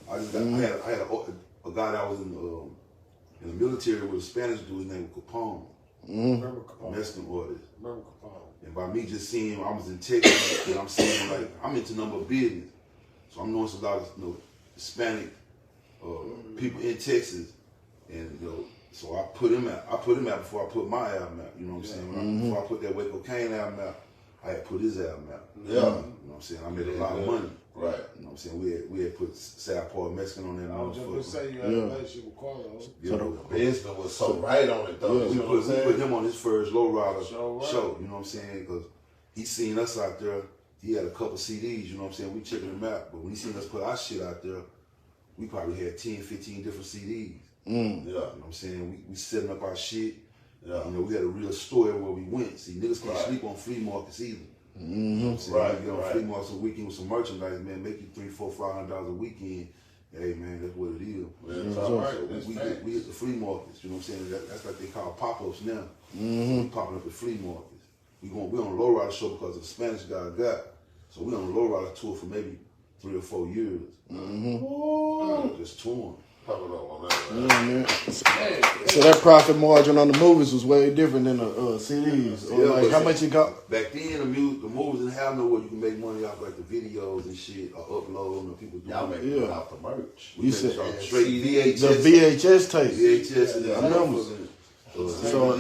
I just got, I had a guy that was in the military with a Spanish dude named Capone, Remember Capone. Mexican artist. Remember Capone. And by me just seeing him, I was in Texas, and I'm seeing like I'm into number business, so I'm knowing some lot of Hispanic people in Texas, and so I put him out. I put him out before I put my album out. You know what I'm saying? Before I put that Way Cocaine album out, I had put his album out. Yeah. You know what I'm saying? I made a lot of money. Right. You know what I'm saying? We had put South Paul Mexican on that I was just gonna motherfucker. say you had a relationship with Carlos. Yeah, Business was so right on it, though. Yeah. You we know what I'm put saying? him on his first lowrider Show, show, right. you know what I'm saying? Because he seen us out there. He had a couple CDs, you know what I'm saying? We checking him out. But when he seen us put our shit out there, we probably had 10, 15 different CDs. Yeah. You know what I'm saying? We setting up our shit. Yeah. You know, we had a real store where we went. See, niggas can't sleep on flea markets either. You know what I'm saying? Right, You get on right. flea markets a weekend with some merchandise, man, make you $300, $400, $500 a weekend. Hey, man, that's what it is. That's So all right. That's we facts. hit the flea markets, you know what I'm saying? That's like they call pop-ups now. We popping up at flea markets. We on a lowrider show because of the Spanish guy I got. So we on a lowrider tour for maybe 3 or 4 years. Just touring. Pop it up on that, man. Yeah, man. So that profit margin on the movies was way different than the CDs. Or Yeah, like but how see, much you got? Back then, the movies didn't have nowhere you can make money off like the videos and shit, or uploading, or people doing Y'all it. making it Yeah. off the merch. We You made it said- off straight CD, VHS. The VHS tape. VHS and I remember.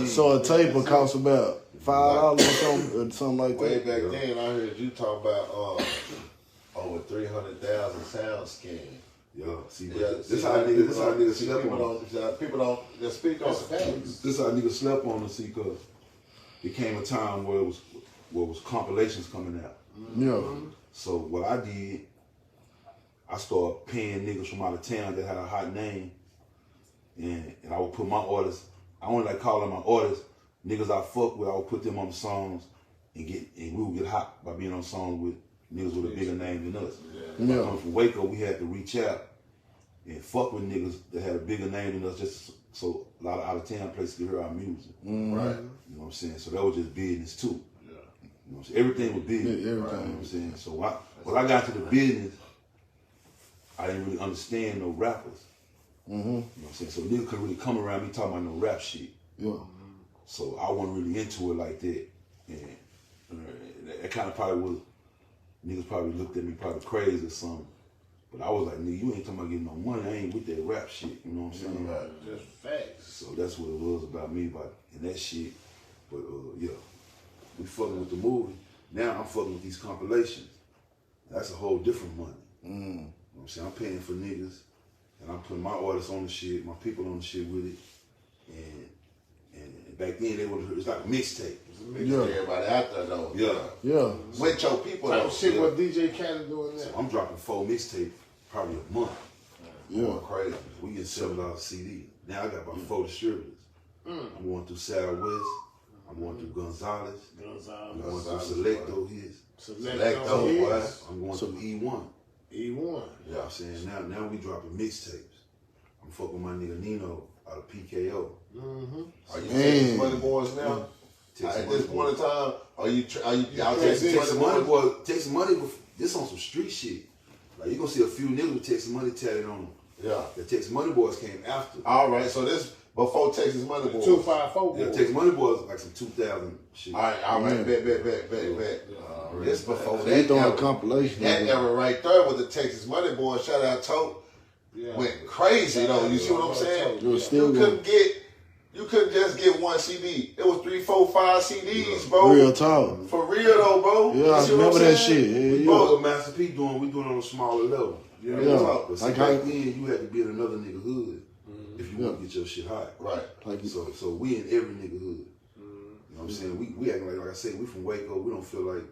So a tape would cost about $5 or something like Way that. back then, I heard you talk about over 300,000 sound scans. Yeah, see, Yeah, this how niggas see, slept people on. people don't just speak on That's it. facts. This how niggas slept on us, see, cause it came a time where it was compilations coming out. Yeah. So what I did, I started paying niggas from out of town that had a hot name, and I would put my artists. I only like calling my artists niggas I fuck with. I would put them on the songs and we would get hot by being on songs with niggas with a bigger name than us. Yeah. Coming from Waco, we had to reach out and fuck with niggas that had a bigger name than us, just so a lot of out of town places could hear our music. Right. You know what I'm saying? So that was just business too. You know what I'm saying? Everything was business. Yeah, everything. You know what I'm saying? So when I got to the business, I didn't really understand no rappers. You know what I'm saying? So niggas couldn't really come around me talking about no rap shit. Yeah. So I wasn't really into it like that. And that kind of probably was, niggas probably looked at me probably crazy or something. But I was like, nigga, you ain't talking about getting no money. I ain't with that rap shit. You know what I'm saying? Just facts. So that's what it was about me, and that shit. But yeah, we fucking with the movie. Now I'm fucking with these compilations. That's a whole different money. You know what I'm saying? I'm paying for niggas, and I'm putting my artists on the shit, my people on the shit with it, and back then it's like a mixtape. Yeah. Everybody out there though. Yeah. With your people though. Type shit what DJ Khaled doing now. I'm dropping 4 mixtapes probably a month. Yeah. Going crazy. We get $7 a CD. Now I got about 4 distributors. I'm going through Southwest. I'm going through Gonzalez. I'm going through Selecto hits. Selecto, boy. I'm going through E1. E1. You know what I'm saying? Now we dropping mixtapes. I'm fucking with my nigga Nino out of PKO. Are you Texas Money Boys now? At this point in time, are you y'all Texas Money Boys? Texas Money, this on some street shit. Like you gonna see a few niggas with Texas Money tatted on them. Yeah. The Texas Money Boys came after. All right, so this before Texas Money Boys. 254 Yeah, boys. Texas Money Boys like some 2000 shit. All right, bet. This before They that doing a era. compilation. That era right there with the Texas Money Boys. Shout out Tote. Went crazy though. You see what I'm saying? It was still You couldn't just get one CD. It was 3, 4, 5 CDs, bro. real talk. For real though, bro. Yeah, You I see what remember I'm that saying? shit. Yeah, Bro, what Master P doing, we doing it on a smaller level. Yeah. But see, Like back how- then, you had to be in another nigga hood if you want to get your shit hot. Right. Like, So we in every nigga hood. You know what I'm saying? We acting like I said, we from Waco. We don't feel like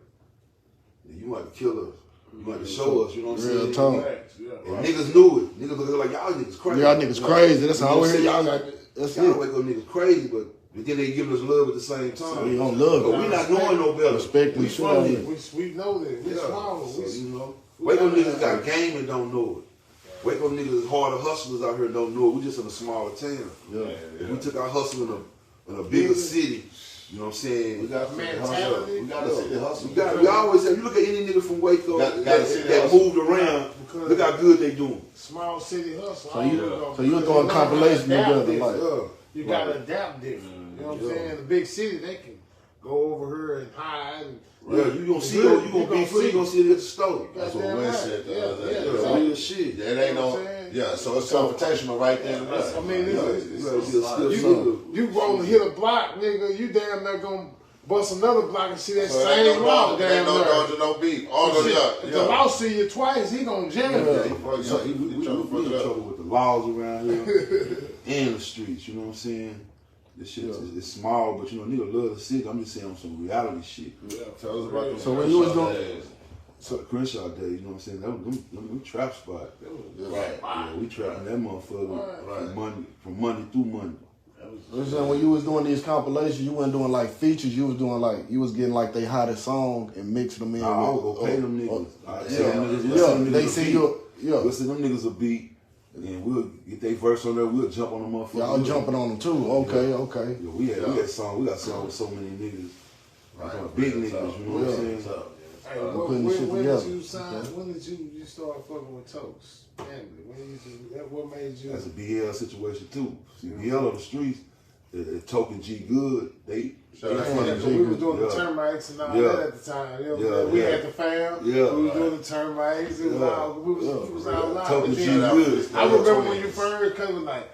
you might kill us. You might show us. You know what I'm real saying? talk. And niggas knew it. Niggas look like y'all niggas crazy. Y'all niggas crazy. That's You know all what we I'm hear. saying? Y'all got. That's Y'all it. Waco niggas crazy, but then they giving us love at the same time. We don't love But it. we not knowing no better. Respect we and shit from out here. here. We know that. We small. So, you know, we Waco got niggas that. got game and don't know it. Waco niggas is harder hustlers out here don't know it. We just in a smaller town. If we took our hustle in a bigger city, you know what I'm saying? We got mentality. We got to see the hustle. We always have, you look at any nigga from Waco Gotta see the that hustle. moved around, Because- look how good they doing. Small city hustle. So you Because doing they compilation know how to adapt together, like. different. You gotta adapt different. You know what I'm saying? The big city, they can go over here and hide. And, Yeah, you gonna see, you gonna be free, you gonna see it at the store. That's what Goddamn Wes right. said the Yeah, other day. yeah, Yeah, exactly. real shit. It ain't You know what no, I'm saying? yeah, so it's confrontational right there and there. I mean, You gotta be a stiff you, nigga. you roll and hit a block, nigga, you damn near gonna bust another block and see that So it ain't same no law dog, damn ain't no near. dodge or no beat. All of If the yeah. law see you twice, he gonna jam Yeah, you. he fuck- So yeah, we he in trying to fuck it up. trouble with the laws around here and the streets, you know what I'm saying? This shit is small, but you know, nigga love the city. I'm just saying on some reality shit. Tell us about the So when you was doing- So Crenshaw Day, you know what I'm saying? Them trap spot. Right. Yeah, we trapping that motherfucker Right. from money through money. I'm saying when you was doing these compilations, you weren't doing like features. You was doing like you was getting like they hottest song and mixing them in. I with- will go pay them niggas. I tell them niggas, Yeah, let's send them they niggas a see beat. you. Yeah, Let's send them niggas a beat, and we'll get their verse on there. We'll jump on the motherfucker. y'all jumping on them too. Okay. Yeah, we had songs. We got songs with so many niggas. Right. Big niggas, you know what I'm saying? What's up? Hey, putting shit when together. did you sign? When did you start fucking with Toast? Family. What made you? That's a BL situation too. See, BL on the streets, Token G Good, they Shout out fucking to So we was doing the Yeah. termites and all Yeah. that at the time. You know, Yeah, we yeah. had the fam. Yeah. We was doing the termites. It was Yeah. all we was all live. Token But G then- Good. I remember when you first came, was like,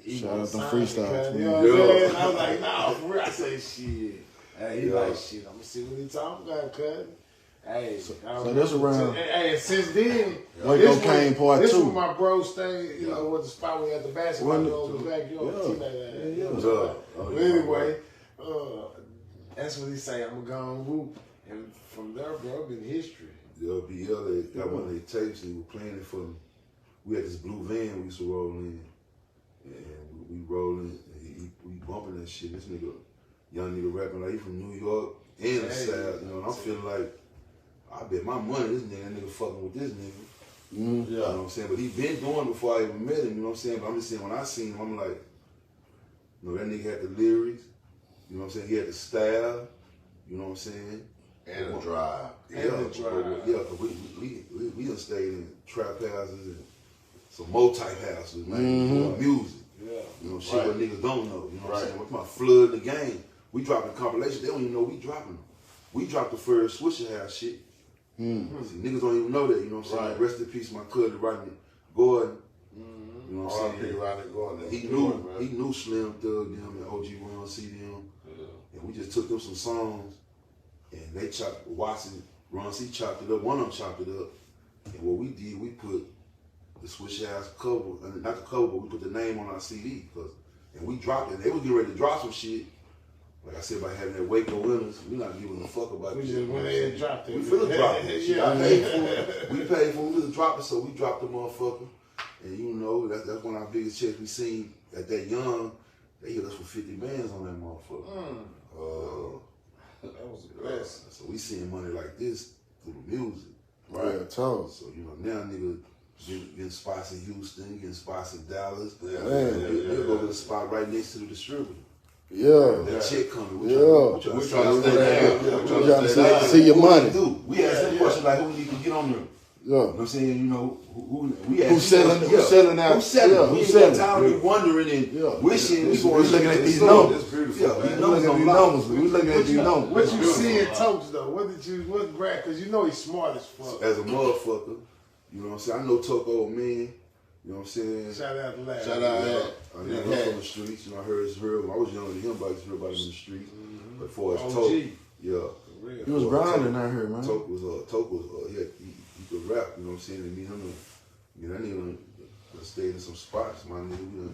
Shout out them sign freestyles. me, cuz, you know what I'm Yeah. saying? I was like, nah, for real. I say, shit. Hey, he Yeah. like, shit, I'm gonna see what he talking about, cuz. Hey, So that's around- Hey, since then, Waco this came part this two. was my bro stayed, you know, with the spot we had the basketball Wasn't it? goals in the backyard. Yeah. Yeah. But anyway, that's what he say. I'm gonna go and whoop, and from there, bro, been history. Yeah, BL they got one of their tapes and he was playing it for me. We had this blue van we used to roll in. And we rolling, we bumping that shit. This nigga, young nigga rapping like he from New York and the South, you know, and I'm feeling like, I bet my money this nigga fucking with this nigga. You know what I'm saying? But he been doing it before I even met him, you know what I'm saying? But I'm just saying, when I seen him, I'm like, you know, that nigga had the lyrics, you know what I'm saying? He had the style, you know what I'm saying? And a drive. Yeah, And the drive. yeah, 'cause we done stayed in trap houses and some more type houses, man, doing music. Yeah. You know, shit Right. what niggas don't know. You know what Right. I'm saying? We're talking about flood the game. We dropping compilation. They don't even know we dropping them. We dropped the first Swisher House shit. See, niggas don't even know that. You know what I'm saying? Right. Rest in peace, my cousin Rodney Gordon. You know what I'm R.I.P. saying? Rodney Gordon. He knew Slim Thug them and OG Ron C them. And we just took them some songs and they chopped Watson, Ron C chopped it up, one of them chopped it up. And what we did, we put the Swish House cover, not the cover, but we put the name on our CD. And we dropped it. They was getting ready to drop some shit. Like I said, by having that Waco winners, we not giving a fuck about We this. just went ahead and dropped it. We finna drop it. Shit, Yeah. I paid for it. We paid for it. We finna drop it, so we dropped the motherfucker. And you know, that's one of our biggest checks we seen at that young. They hit us with 50 bands on that motherfucker. That was a blessing. So we seeing money like this through the music. Yeah, told. So, you know, now nigga getting spots in Houston, getting spots in Dallas. Yeah, They'll go to the spot right next to the distributor. Yeah. That check coming. We Yeah. trying We to trying to stay down. Yeah, We trying to stay down. see your what money. we do. We ask them questions like, who need to get on there? Yeah. You know what I'm saying? You know, we ask Who's selling? yeah. Who's selling out? Who's selling? Yeah, We who's ain't got selling? time to be wondering and Yeah. wishing. We going looking at to the these store. numbers. It's beautiful, Yeah, man. these We numbers looking at don't these lie. numbers. We looking at these numbers. What you see in Tokes though? What grad? Because you know he's smart as fuck. As a motherfucker, you know what I'm saying? I know Toko, old man. You know what I'm saying? Shout out to Larry. Shout out, Yeah, yeah. I knew him from the streets. You know, I heard his real. I was younger than him, but I just heard about him in the streets. Mm-hmm. But for his OG. Toko, yeah. For real. He was grinding out here, man. Toke was he could rap, you know what I'm saying? And me and him, you know, that nigga done stayed in some spots, my nigga.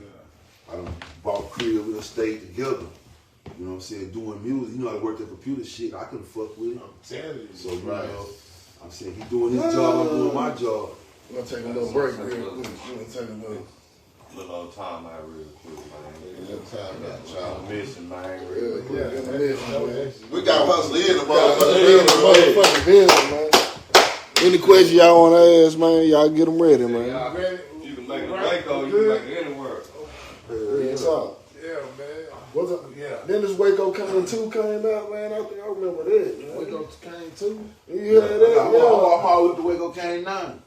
I done bought crib, we done stayed together. You know what I'm saying? Doing music. You know, I worked at computer shit. I couldn't fuck with it. I'm telling you. So, you Right. know, I'm saying he doing his job, I'm doing my job. We're gonna take a little break real quick. We're gonna take a little. Little old time out real quick, man. Good time, man, On child. a mission, man. Yeah, Real quick. yeah, in the mission, man. We got hustle in the Yeah, motherfucker. motherfucking business, man. Any questions y'all want to ask, man? Y'all get them ready, man. Y'all, Ready? you can make it Right. Waco, you Good. can make it anywhere. Yeah, it's up. Yeah, man. What's up? Yeah. Then this Waco Kane 2 came out, man. I think I remember that. Man. Waco came too. You heard that? I'm Yeah. all with the Waco Kane 9.